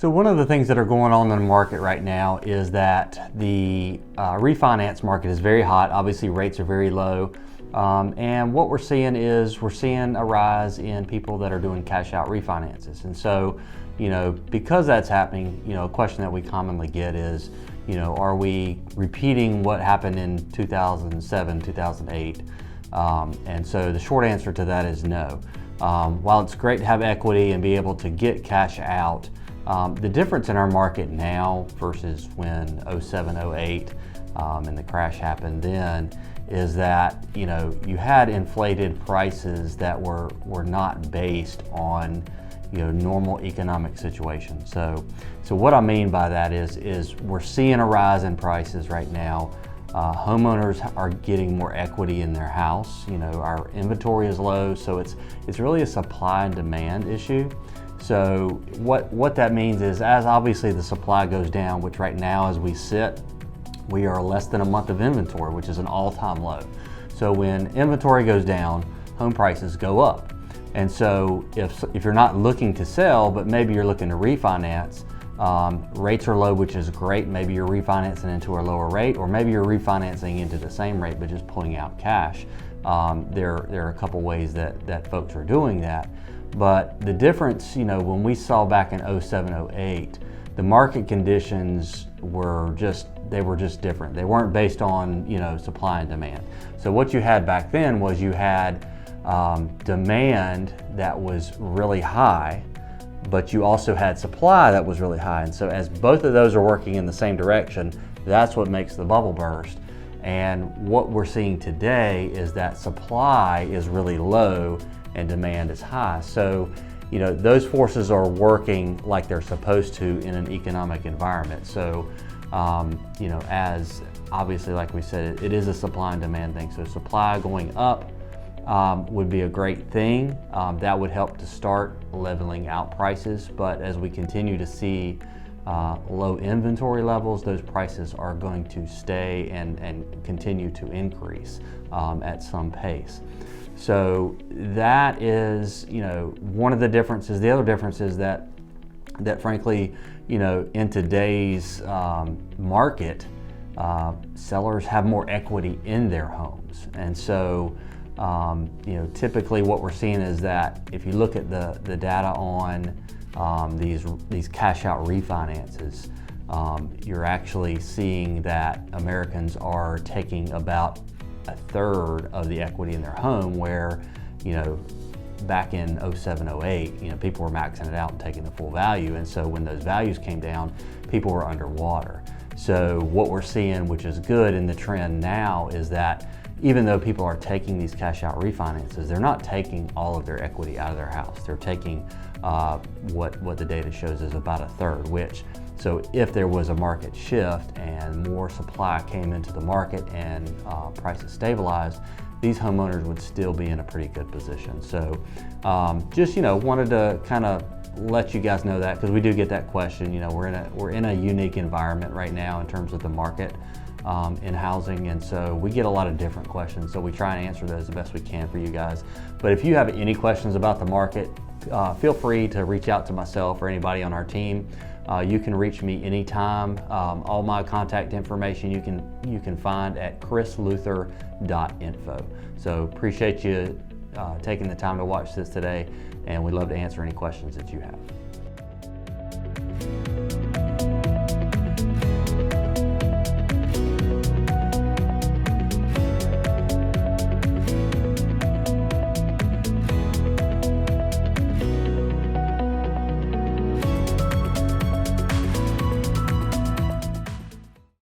So one of the things that are going on in the market right now is that the refinance market is very hot. Obviously rates are very low. And what we're seeing a rise in people that are doing cash out refinances. And so, because that's happening, a question that we commonly get is, are we repeating what happened in 2007, 2008? And so the short answer to that is no. While it's great to have equity and be able to get cash out, the difference in our market now versus when 07, 08 and the crash happened then is that you had inflated prices that were not based on normal economic situations. So what I mean by that is we're seeing a rise in prices right now. Homeowners are getting more equity in their house. Our inventory is low, so it's really a supply and demand issue. So what that means is, as obviously the supply goes down, which right now as we sit, we are less than a month of inventory, which is an all-time low. So when inventory goes down, home prices go up. And so if you're not looking to sell, but maybe you're looking to refinance, rates are low, which is great. Maybe you're refinancing into a lower rate, or maybe you're refinancing into the same rate, but just pulling out cash. There are a couple ways that folks are doing that. But the difference, when we saw back in 07, 08, the market conditions were just different. They weren't based on, supply and demand. So what you had back then was you had demand that was really high, but you also had supply that was really high. And so as both of those are working in the same direction, that's what makes the bubble burst. And what we're seeing today is that supply is really low and demand is high. So, those forces are working like they're supposed to in an economic environment. So, as obviously, like we said, it is a supply and demand thing. So supply going up would be a great thing. That would help to start leveling out prices. But as we continue to see low inventory levels, those prices are going to stay and continue to increase at some pace. So that is, one of the differences. The other difference is that frankly, in today's market, sellers have more equity in their homes. And so, typically what we're seeing is that if you look at the data on these cash out refinances, you're actually seeing that Americans are taking about a third of the equity in their home, where back in 07, 08, people were maxing it out and taking the full value. And so when those values came down, people were underwater. So what we're seeing, which is good in the trend now, is that even though people are taking these cash out refinances, they're not taking all of their equity out of their house. They're taking what the data shows is about a third, so if there was a market shift and more supply came into the market and prices stabilized, these homeowners would still be in a pretty good position. So just wanted to kind of let you guys know that, because we do get that question. We're in a unique environment right now in terms of the market in housing, and so we get a lot of different questions. So we try and answer those the best we can for you guys. But if you have any questions about the market, feel free to reach out to myself or anybody on our team. You can reach me anytime. All my contact information you can find at chrisluther.info. So appreciate you taking the time to watch this today, and we'd love to answer any questions that you have.